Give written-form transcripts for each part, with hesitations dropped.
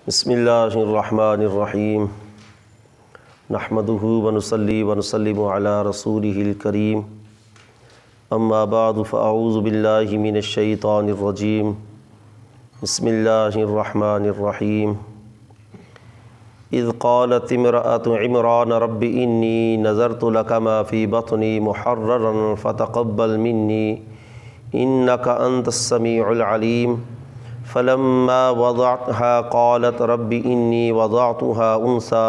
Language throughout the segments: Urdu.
بسم اللہ الرحمن الرحیم نحمدہ ونصلی ونسلم علی رسولہ الکریم اما بعد فاعوذ باللہ من الشیطان الرجیم بسم اللہ الرحمن الرحیم اذ قالت امرأة عمران رب انی نذرت لک ما فی بطنی محررا فتقبل منی انک انت السمیع العلیم فلما وضعتها قالت رب انی وضعتها انثى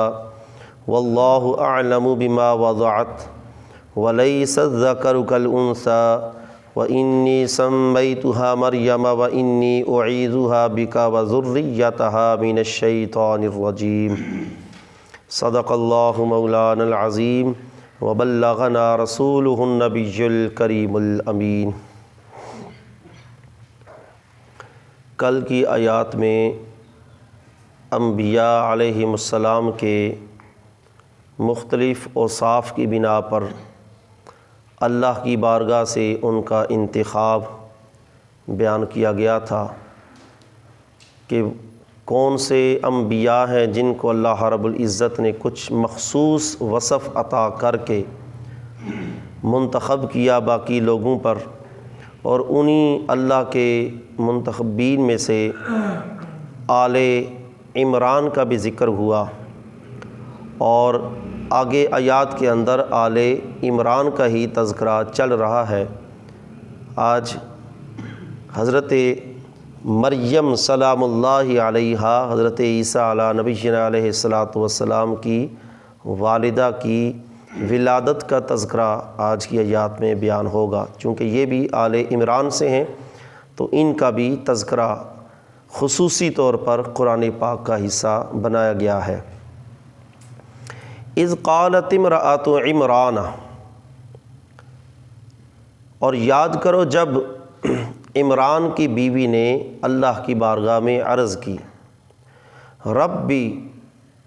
واللہ اعلم بما وضعت وليس الذکر كالانثى وانی سمیتها مریم وانی اعیذها بک وذریتها من الشیطان الرجیم صدق اللہ مولانا العظیم وبلغنا رسولہ النبی الکریم الامین۔ کل کی آیات میں انبیاء علیہم السلام کے مختلف اوصاف کی بنا پر اللہ کی بارگاہ سے ان کا انتخاب بیان کیا گیا تھا کہ کون سے انبیاء ہیں جن کو اللہ رب العزت نے کچھ مخصوص وصف عطا کر کے منتخب کیا باقی لوگوں پر، اور انہی اللہ کے منتخبین میں سے آل عمران کا بھی ذکر ہوا، اور آگے آیات کے اندر آل عمران کا ہی تذکرہ چل رہا ہے۔ آج حضرت مریم سلام اللہ علیہا، حضرت عیسیٰ علیہ نبینا علیہ السلام کی والدہ کی ولادت کا تذکرہ آج کی آیات میں بیان ہوگا۔ چونکہ یہ بھی آل عمران سے ہیں تو ان کا بھی تذکرہ خصوصی طور پر قرآن پاک کا حصہ بنایا گیا ہے۔ اذ قالت امرأۃ عمران، اور یاد کرو جب عمران کی بیوی نے اللہ کی بارگاہ میں عرض کی، ربی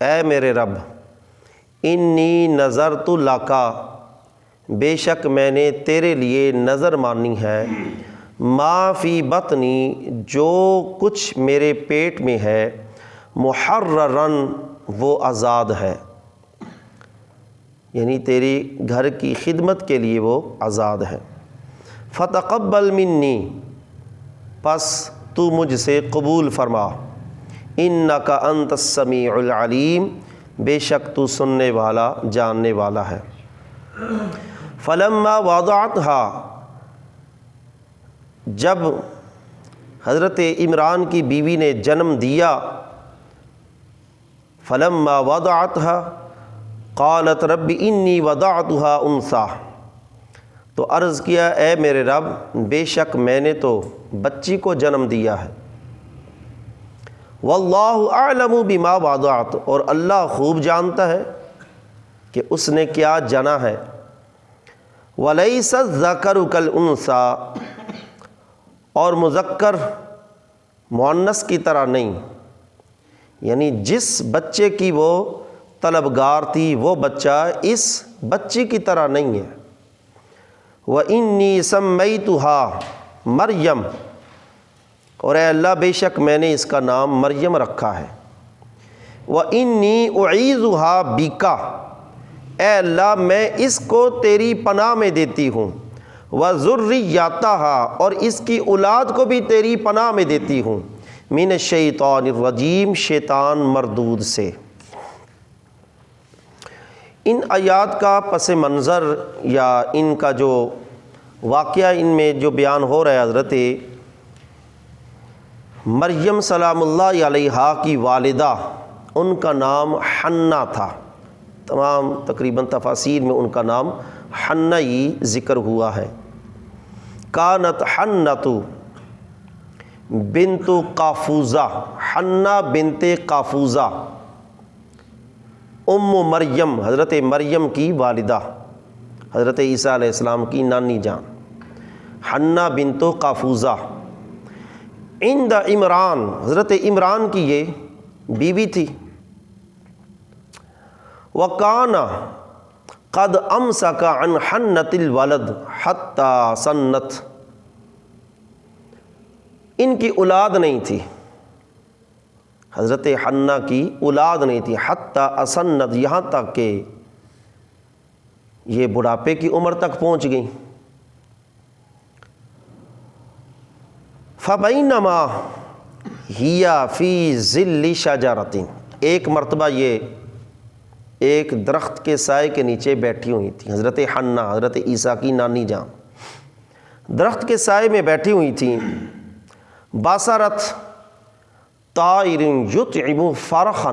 اے میرے رب، انی نذرت لک، بے شک میں نے تیرے لیے نظر مانی ہے، ما فی بطنی، جو کچھ میرے پیٹ میں ہے، محررن، وہ آزاد ہے، یعنی تیری گھر کی خدمت کے لیے وہ آزاد ہے۔ فتقبل منی، پس تو مجھ سے قبول فرما، انک انت السمیع العلیم، بے شک تو سننے والا جاننے والا ہے۔ فلما وضعتها، جب حضرت عمران کی بیوی نے جنم دیا، فلما وضعتها قالت رب انی وضعتها انثى، تو عرض کیا اے میرے رب، بے شک میں نے تو بچی کو جنم دیا ہے، واللہ اعلم بما وضعت، اور اللہ خوب جانتا ہے کہ اس نے کیا جنا ہے، ولیس الذکر کالانثی، اور مذکر مؤنث کی طرح نہیں، یعنی جس بچے کی وہ طلبگار تھی وہ بچہ اس بچی کی طرح نہیں ہے۔ وَإِنِّي سَمَّيْتُهَا مریم، اور اے اللہ بے شک میں نے اس کا نام مریم رکھا ہے۔ وَإِنِّي أُعِيذُهَا بِكَ، اے اللہ میں اس کو تیری پناہ میں دیتی ہوں، وَذُرِّيَّتَهَا، اور اس کی اولاد کو بھی تیری پناہ میں دیتی ہوں، مِنَ الشَّيْطَانِ الرَّجِيمِ، شیطان مردود سے۔ ان آیات کا پس منظر یا ان کا جو واقعہ ان میں جو بیان ہو رہا ہے، حضرت مریم سلام اللہ علیہا کی والدہ، ان کا نام حنہ تھا، تمام تقریباً تفاسیر میں ان کا نام حنہ ہی ذکر ہوا ہے۔ کانت حنۃ بنت قافوزہ، حنہ بنت قافوزہ، ام مریم، حضرت مریم کی والدہ، حضرت عیسیٰ علیہ السلام کی نانی جان، حنہ بنت قافوزہ، عند عمران، حضرت عمران کی یہ بیوی تھی۔ وَكَانَ قَدْ أَمْسَكَ عَنْ حَنَّةِ الْوَلَدِ حَتَّى سَنَّتْ، ان کی اولاد نہیں تھی، حضرت حنہ کی اولاد نہیں تھی، حتی اسنت، یہاں تک کہ یہ بڑھاپے کی عمر تک پہنچ گئیں۔ فبینما ہی فی ظل شجرۃ، ایک مرتبہ یہ ایک درخت کے سائے کے نیچے بیٹھی ہوئی تھی حضرت حنہ، حضرت عیسیٰ کی نانی جان، درخت کے سائے میں بیٹھی ہوئی تھیں۔ بصرت طائر یطعم فرخا،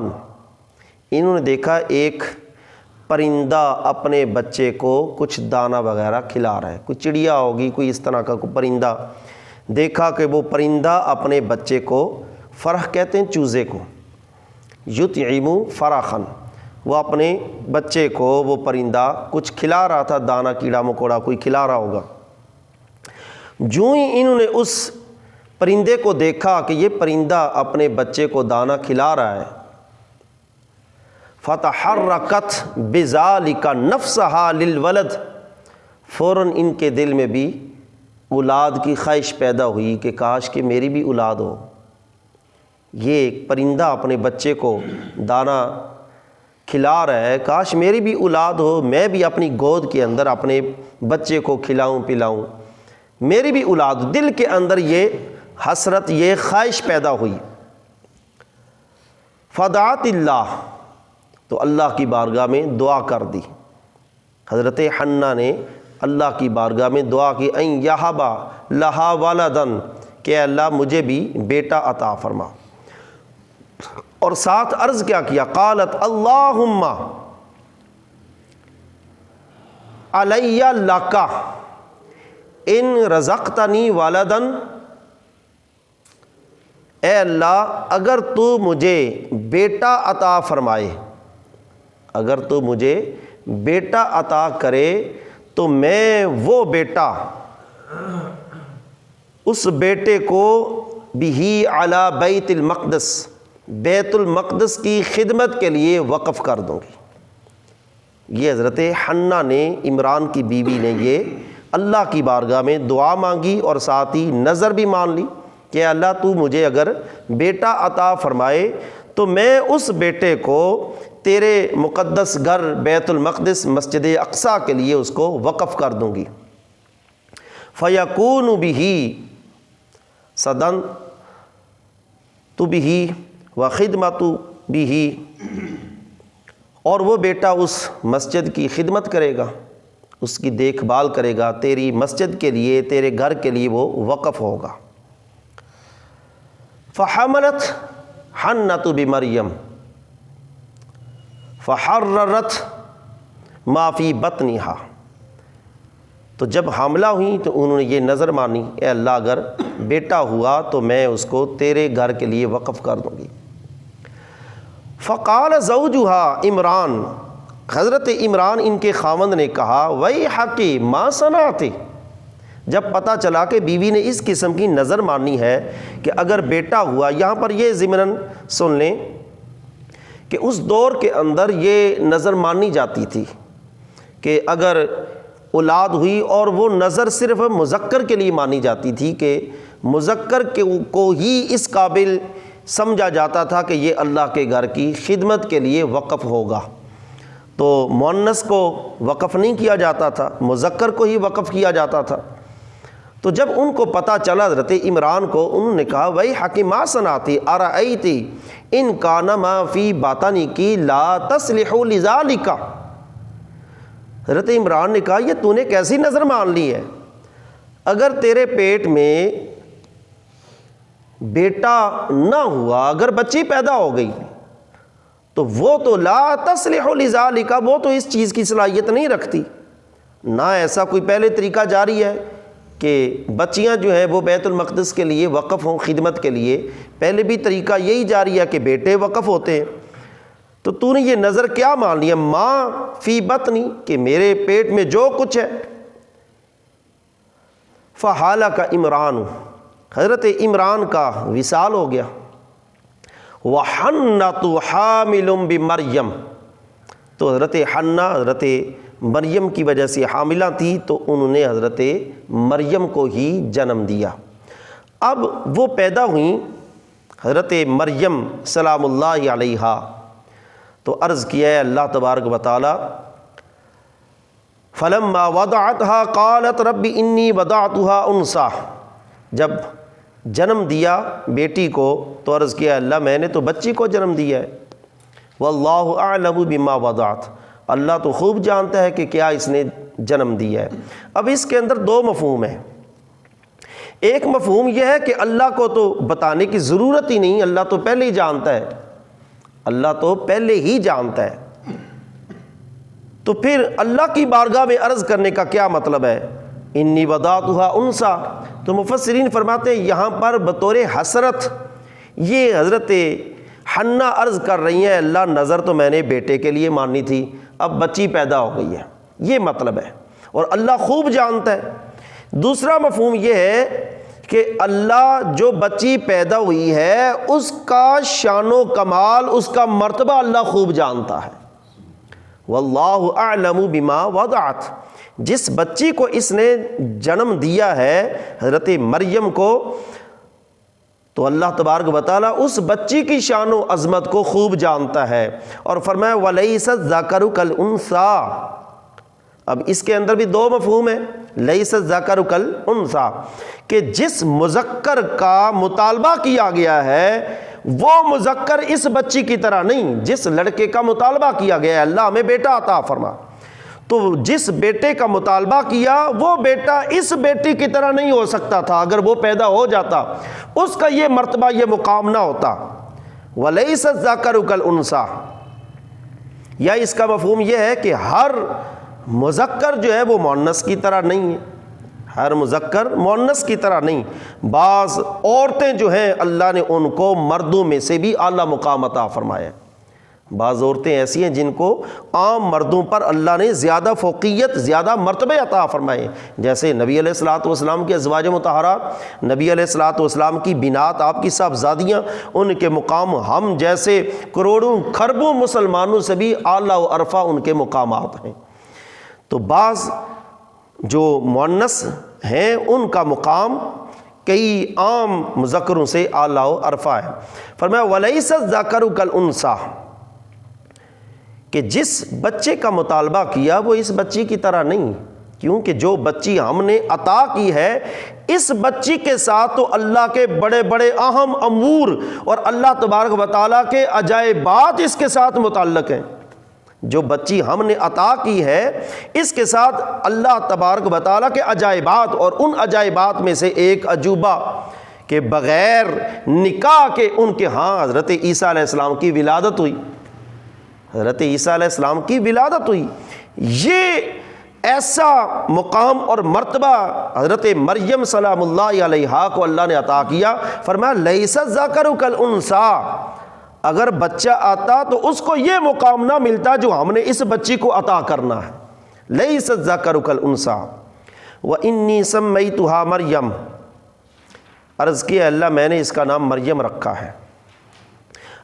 انہوں نے دیکھا ایک پرندہ اپنے بچے کو کچھ دانہ وغیرہ کھلا رہا ہے، کوئی چڑیا ہوگی، کوئی اس طرح کا کوئی پرندہ، دیکھا کہ وہ پرندہ اپنے بچے کو، فرخ کہتے ہیں چوزے کو، یطعم فرخا، وہ اپنے بچے کو وہ پرندہ کچھ کھلا رہا تھا، دانہ کیڑا مکوڑا کوئی کھلا رہا ہوگا۔ جو ہی انہوں نے اس پرندے کو دیکھا کہ یہ پرندہ اپنے بچے کو دانہ کھلا رہا ہے، فتحرکت بذالک نفسہا للولد، فوراً ان کے دل میں بھی اولاد کی خواہش پیدا ہوئی کہ کاش کہ میری بھی اولاد ہو۔ یہ ایک پرندہ اپنے بچے کو دانہ کھلا رہا ہے، کاش میری بھی اولاد ہو، میں بھی اپنی گود کے اندر اپنے بچے کو کھلاؤں پلاؤں، میری بھی اولاد۔ دل کے اندر یہ حسرت، یہ خواہش پیدا ہوئی۔ فدعت اللہ، تو اللہ کی بارگاہ میں دعا کر دی، حضرت حنہ نے اللہ کی بارگاہ میں دعا کی، ان یہب لہا ولدن، کہ اللہ مجھے بھی بیٹا عطا فرما، اور ساتھ عرض کیا کیا، قالت اللہم علی لک ان رزقتنی ولدن، اے اللہ اگر تو مجھے بیٹا عطا فرمائے، اگر تو مجھے بیٹا عطا کرے تو میں وہ بیٹا، اس بیٹے کو بھی علی بیت المقدس، بیت المقدس کی خدمت کے لیے وقف کر دوں گی۔ یہ حضرت حنہ نے، عمران کی بیوی نے، یہ اللہ کی بارگاہ میں دعا مانگی اور ساتھ ہی نظر بھی مان لی کہ اللہ تو مجھے اگر بیٹا عطا فرمائے تو میں اس بیٹے کو تیرے مقدس گھر بیت المقدس مسجد اقصیٰ کے لیے اس کو وقف کر دوں گی۔ فَيَكُونُ بِهِ صَدًا تو بِهِ وَخِدْمَتُ بِهِ، اور وہ بیٹا اس مسجد کی خدمت کرے گا، اس کی دیکھ بھال کرے گا، تیری مسجد کے لیے، تیرے گھر کے لیے وہ وقف ہوگا۔ فَحَمَلَتْ حَنَّةُ بِمَرْيَمَ فَحَرَّرَتْ مَا فِي بَطْنِهَا، تو جب حاملہ ہوئیں تو انہوں نے یہ نظر مانی، اے اللہ اگر بیٹا ہوا تو میں اس کو تیرے گھر کے لیے وقف کر دوں گی۔ فقال زوجها عمران، حضرت عمران ان کے خاوند نے کہا، ویحک ما صنعت، جب پتہ چلا کہ بیوی نے اس قسم کی نظر مانی ہے کہ اگر بیٹا ہوا، یہاں پر یہ ضمناً سن لیں کہ اس دور کے اندر یہ نظر مانی جاتی تھی کہ اگر اولاد ہوئی، اور وہ نظر صرف مذکر کے لیے مانی جاتی تھی کہ مذکر کو ہی اس قابل سمجھا جاتا تھا کہ یہ اللہ کے گھر کی خدمت کے لیے وقف ہوگا، تو مؤنث کو وقف نہیں کیا جاتا تھا، مذکر کو ہی وقف کیا جاتا تھا۔ تو جب ان کو پتہ چلا حضرت عمران کو، انہوں نے کہا ویحک ما صنعت ارأیت ان کان ما فی بطنک لا تصلح لذالک، حضرت عمران نے کہا یہ تو نے کیسی نظر مان لی ہے، اگر تیرے پیٹ میں بیٹا نہ ہوا، اگر بچی پیدا ہو گئی تو وہ تو لا تصلح لذالک، وہ تو اس چیز کی صلاحیت نہیں رکھتی، نہ ایسا کوئی پہلے طریقہ جاری ہے کہ بچیاں جو ہیں وہ بیت المقدس کے لیے وقف ہوں خدمت کے لیے، پہلے بھی طریقہ یہی جاری ہے کہ بیٹے وقف ہوتے ہیں، تو نے یہ نظر کیا مان لیا، ماں فی بطنی، کہ میرے پیٹ میں جو کچھ ہے۔ فحالک عمران، حضرت عمران کا وصال ہو گیا، وحنۃ حامل بمریم، تو حضرت حنہ حضرت مریم کی وجہ سے حاملہ تھی، تو انہوں نے حضرت مریم کو ہی جنم دیا۔ اب وہ پیدا ہوئیں، حضرت مریم سلام اللہ علیہا، تو عرض کیا ہے اللہ تبارک و تعالی فلما وضعتها قالت رب انی وضعتها انثی، جب جنم دیا بیٹی کو تو عرض کیا اللہ میں نے تو بچی کو جنم دیا ہے، واللہ اعلم بما وضعت، اللہ تو خوب جانتا ہے کہ کیا اس نے جنم دیا ہے۔ اب اس کے اندر دو مفہوم ہیں، ایک مفہوم یہ ہے کہ اللہ کو تو بتانے کی ضرورت ہی نہیں، اللہ تو پہلے ہی جانتا ہے، اللہ تو پہلے ہی جانتا ہے، تو پھر اللہ کی بارگاہ میں عرض کرنے کا کیا مطلب ہے؟ انی وضعتها انثی، تو مفسرین فرماتے ہیں یہاں پر بطور حسرت یہ حضرت حنہ عرض کر رہی ہیں اللہ نظر تو میں نے بیٹے کے لیے مانی تھی، اب بچی پیدا ہو گئی ہے، یہ مطلب ہے، اور اللہ خوب جانتا ہے۔ دوسرا مفہوم یہ ہے کہ اللہ جو بچی پیدا ہوئی ہے اس کا شان و کمال، اس کا مرتبہ اللہ خوب جانتا ہے۔ واللہ اعلم بما وضعت، جس بچی کو اس نے جنم دیا ہے حضرت مریم کو، تو اللہ تبارک و تعالیٰ اس بچی کی شان و عظمت کو خوب جانتا ہے، اور فرمایا وَلَيْسَ الذَّكَرُ كَالْأُنثَىٰ۔ اب اس کے اندر بھی دو مفہوم ہیں، لیس الذکر کالانثیٰ، کہ جس مذکر کا مطالبہ کیا گیا ہے وہ مذکر اس بچی کی طرح نہیں، جس لڑکے کا مطالبہ کیا گیا ہے اللہ ہمیں بیٹا عطا فرما، تو جس بیٹے کا مطالبہ کیا وہ بیٹا اس بیٹی کی طرح نہیں ہو سکتا تھا، اگر وہ پیدا ہو جاتا اس کا یہ مرتبہ یہ مقام نہ ہوتا۔ وَلَيْسَ الذَّكَرُ كَالْأُنثَىٰ، یا اس کا مفہوم یہ ہے کہ ہر مذکر جو ہے وہ مؤنث کی طرح نہیں ہے، ہر مذکر مؤنث کی طرح نہیں، بعض عورتیں جو ہیں اللہ نے ان کو مردوں میں سے بھی اعلیٰ مقام عطا فرمایا، بعض عورتیں ایسی ہیں جن کو عام مردوں پر اللہ نے زیادہ فوقیت، زیادہ مرتبے عطا فرمائے، جیسے نبی علیہ الصلوۃ والسلام کے ازواج مطہرات، نبی علیہ الصلوۃ والسلام کی بنات، آپ کی صاحبزادیاں، ان کے مقام ہم جیسے کروڑوں کھربوں مسلمانوں سے بھی اعلیٰ و ارفع ان کے مقامات ہیں۔ تو بعض جو مؤنث ہیں ان کا مقام کئی عام مذکروں سے اعلیٰ و ارفع ہے۔ فرمایا وَلَيْسَ الذَّكَرُ كَالْأُنثَىٰ، کہ جس بچے کا مطالبہ کیا وہ اس بچی کی طرح نہیں، کیونکہ جو بچی ہم نے عطا کی ہے اس بچی کے ساتھ تو اللہ کے بڑے بڑے اہم امور اور اللہ تبارک و تعالیٰ کے عجائبات اس کے ساتھ متعلق ہیں۔ جو بچی ہم نے عطا کی ہے اس کے ساتھ اللہ تبارک و تعالیٰ کے عجائبات، اور ان عجائبات میں سے ایک عجوبہ کہ بغیر نکاح کے ان کے ہاں حضرت عیسیٰ علیہ السلام کی ولادت ہوئی، حضرت عیسیٰ علیہ السلام کی ولادت ہوئی۔ یہ ایسا مقام اور مرتبہ حضرت مریم سلام اللہ علیہا کو اللہ نے عطا کیا۔ فرمایا لیس الذکر کالانثیٰ، اگر بچہ آتا تو اس کو یہ مقام نہ ملتا جو ہم نے اس بچی کو عطا کرنا ہے۔ لیس الذکر کالانثیٰ وانی سمیتھا مریم، عرض کیا اللہ میں نے اس کا نام مریم رکھا ہے۔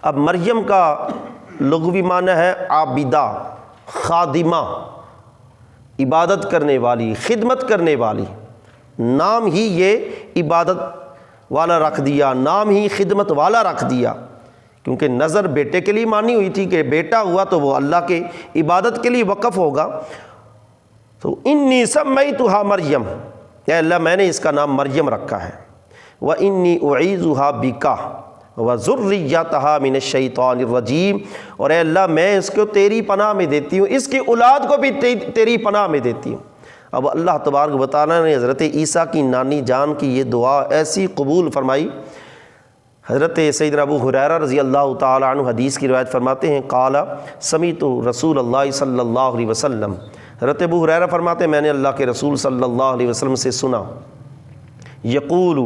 اب مریم کا لغوی معنی ہے عابدہ، خادمہ، عبادت کرنے والی، خدمت کرنے والی، نام ہی یہ عبادت والا رکھ دیا، نام ہی خدمت والا رکھ دیا، کیونکہ نظر بیٹے کے لیے مانی ہوئی تھی کہ بیٹا ہوا تو وہ اللہ کے عبادت کے لیے وقف ہوگا۔ تو انی سمیتھا مریم، اے اللہ میں نے اس کا نام مریم رکھا ہے۔ وانی اعیذھا بک وذریتھا من الشیطان الرجیم، اور اے اللہ میں اس کو تیری پناہ میں دیتی ہوں، اس کی اولاد کو بھی تیری پناہ میں دیتی ہوں۔ اب اللہ تبارک و تعالیٰ نے حضرت عیسیٰ کی نانی جان کی یہ دعا ایسی قبول فرمائی۔ حضرت سیدنا ابو ہریرہ رضی اللہ تعالیٰ عنہ حدیث کی روایت فرماتے ہیں قال سمیعت رسول اللہ صلی اللہ علیہ وسلم، حضرت ابو ہریرہ فرماتے ہیں میں نے اللہ کے رسول صلی اللہ علیہ وسلم سے سنا، یقول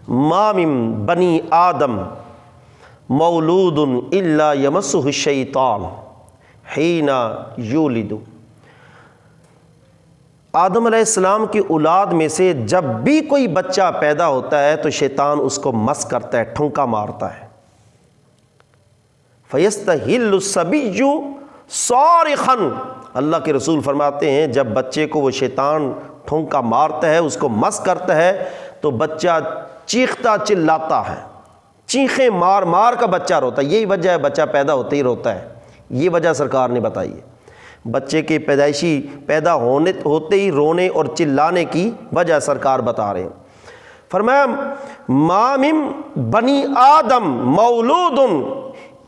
ما من بنی آدم مولود الا یمسہ الشیطان حین یولد، آدم علیہ السلام کی اولاد میں سے جب بھی کوئی بچہ پیدا ہوتا ہے تو شیطان اس کو مس کرتا ہے، ٹھونکا مارتا ہے۔ فَيَسْتَحِلُّ الصَّبِيُّ صَارِخًا، اللہ کے رسول فرماتے ہیں جب بچے کو وہ شیطان ٹھونکا مارتا ہے، اس کو مس کرتا ہے، تو بچہ چیختا چلاتا ہے، چیخیں مار مار کا بچہ روتا ہے، یہی وجہ ہے بچہ پیدا ہوتے ہی روتا ہے، یہ وجہ سرکار نے بتائی ہے۔ بچے کے پیدائشی پیدا ہوتے ہی رونے اور چلانے کی وجہ سرکار بتا رہے ہیں۔ فرمایا ما من بنی آدم مولود،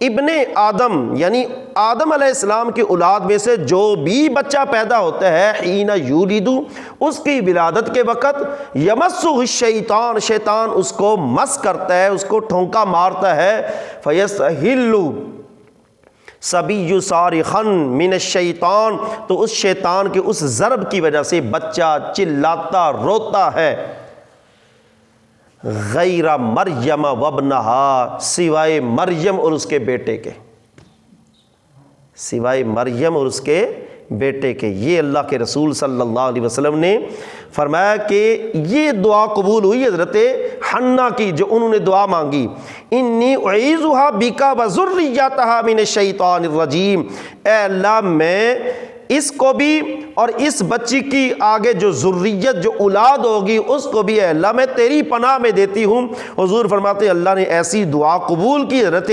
ابن آدم یعنی آدم علیہ السلام کے اولاد میں سے جو بھی بچہ پیدا ہوتا ہے، حین یولد، اس کی ولادت کے وقت، یمسہ الشیطان، شیطان اس کو مس کرتا ہے، اس کو ٹھونکا مارتا ہے، فیستحل صبی صارخا من الشیطان، تو اس شیطان کے اس ضرب کی وجہ سے بچہ چلاتا روتا ہے، غیر مریم وابنہا، سوائے مریم اور اس کے بیٹے کے، سوائے مریم اور اس کے بیٹے کے۔ یہ اللہ کے رسول صلی اللہ علیہ وسلم نے فرمایا کہ یہ دعا قبول ہوئی حضرت حنہ کی، جو انہوں نے دعا مانگی، انی اعیذھا بک وذریتھا من الشیطان الرجیم، اے اللہ میں اس کو بھی اور اس بچی کی آگے جو ذریت جو اولاد ہوگی اس کو بھی اے اللہ میں تیری پناہ میں دیتی ہوں۔ حضور فرماتے ہیں اللہ نے ایسی دعا قبول کی حضرت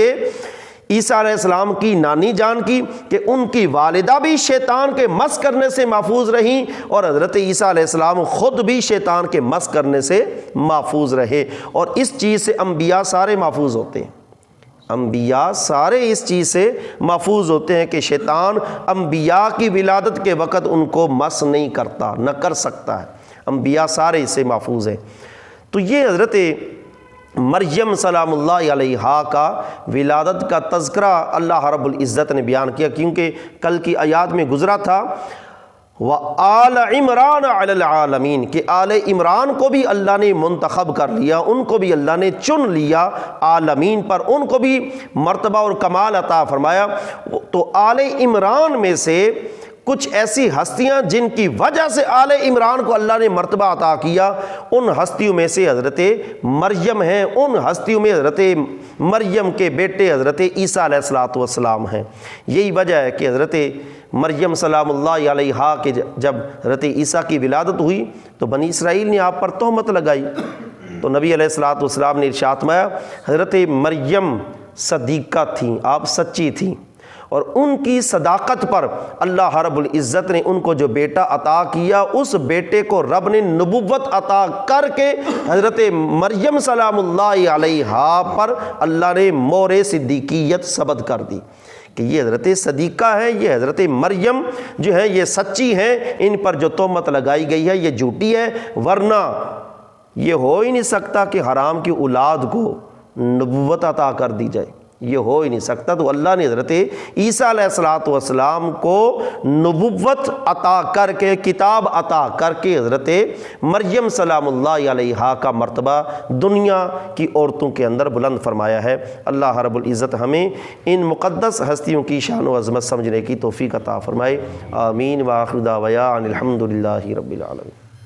عیسیٰ علیہ السلام کی نانی جان کی کہ ان کی والدہ بھی شیطان کے مس کرنے سے محفوظ رہیں، اور حضرت عیسیٰ علیہ السلام خود بھی شیطان کے مس کرنے سے محفوظ رہے۔ اور اس چیز سے انبیاء سارے محفوظ ہوتے ہیں، انبیاء سارے اس چیز سے محفوظ ہوتے ہیں کہ شیطان انبیاء کی ولادت کے وقت ان کو مس نہیں کرتا، نہ کر سکتا ہے، انبیاء سارے اس سے محفوظ ہیں۔ تو یہ حضرت مریم سلام اللہ علیہا کا ولادت کا تذکرہ اللہ رب العزت نے بیان کیا، کیونکہ کل کی آیات میں گزرا تھا وآل عمران علی العالمین، کہ آل عمران کو بھی اللہ نے منتخب کر لیا، ان کو بھی اللہ نے چن لیا عالمین پر، ان کو بھی مرتبہ اور کمال عطا فرمایا۔ تو آل عمران میں سے کچھ ایسی ہستیاں جن کی وجہ سے آل عمران کو اللہ نے مرتبہ عطا کیا، ان ہستیوں میں سے حضرت مریم ہیں، ان ہستیوں میں حضرت مریم کے بیٹے حضرت عیسیٰ علیہ السلام ہیں۔ یہی وجہ ہے کہ حضرت مریم سلام اللہ علیہا کے جب حضرت عیسیٰ کی ولادت ہوئی تو بنی اسرائیل نے آپ پر تہمت لگائی، تو نبی علیہ الصلوۃ نے ارشاد فرمایا حضرت مریم صدیقہ تھیں، آپ سچی تھیں، اور ان کی صداقت پر اللہ رب العزت نے ان کو جو بیٹا عطا کیا، اس بیٹے کو رب نے نبوت عطا کر کے حضرت مریم سلام اللہ علیہا پر اللہ نے مہر صدیقیت ثبت کر دی کہ یہ حضرت صدیقہ ہیں، یہ حضرت مریم جو ہیں یہ سچی ہیں، ان پر جو تہمت لگائی گئی ہے یہ جھوٹی ہے، ورنہ یہ ہو ہی نہیں سکتا کہ حرام کی اولاد کو نبوت عطا کر دی جائے، یہ ہو ہی نہیں سکتا۔ تو اللہ نے حضرت عیسیٰ علیہ السلام کو نبوت عطا کر کے، کتاب عطا کر کے حضرت مریم سلام اللہ علیہا کا مرتبہ دنیا کی عورتوں کے اندر بلند فرمایا ہے۔ اللہ رب العزت ہمیں ان مقدس ہستیوں کی شان و عظمت سمجھنے کی توفیق عطا فرمائے، آمین۔ وآخر دعوانا ان الحمد للہ رب العالمین۔